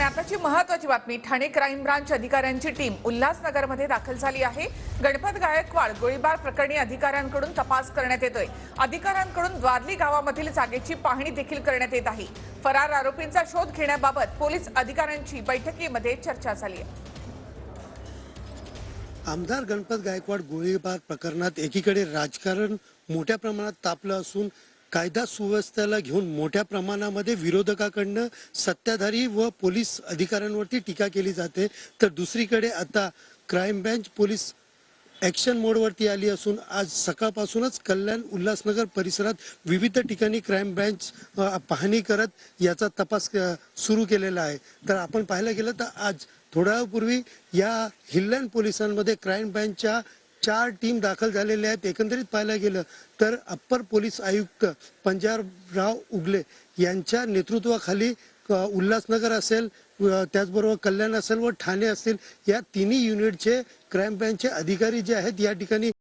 आणि आताची महत्त्वाची बातमी, ठाणे क्राईम ब्रांच अधिकाऱ्यांची टीम उल्हासनगरमध्ये दाखल झाली आहे। गणपत गायकवाड गोळीबार प्रकरणी अधिकाऱ्यांकडून तपास करण्यात येतोय। अधिकाऱ्यांकडून द्वारली गावामधील जागेची पाहणी देखील करण्यात येत आहे। फरार आरोपींचा शोध घेण्याबाबत पोलीस अधिकाऱ्यांची बैठकीमध्ये चर्चा झाली आहे। आमदार गणपत गायकवाड गोळीबार प्रकरणात एकीकडे राजकारण मोठ्या प्रमाणात तापलं असून कायदा सुव्यवस्थेला घेऊन मोठ्या प्रमाणामध्ये विरोधकांकडून सत्ताधारी व पोलीस अधिकाऱ्यांवरती टीका केली जाते, तर दुसरीकडे आता क्राईम ब्रांच पोलीस ॲक्शन मोडवरती आली असून आज सकाळपासूनच कल्याण उल्हासनगर परिसरात विविध ठिकाणी क्राईम ब्रांच पाहणी करत याचा तपास सुरू केलेला आहे। तर आपण पाहायला गेलं तर आज थोड्या वेळापूर्वी या हिल्लन पोलिसांमध्ये क्राईम ब्रांचच्या 4 टीम दाखल झालेल्या आहेत। एकंदरीत पाहायला गेलं तर अप्पर पोलीस आयुक्त पंजाबराव उगले यांच्या नेतृत्वाखाली उल्हासनगर असेल, त्याचबरोबर कल्याण असेल व ठाणे असेल, या तिन्ही युनिटचे क्राईम ब्रांचचे अधिकारी जे आहेत या ठिकाणी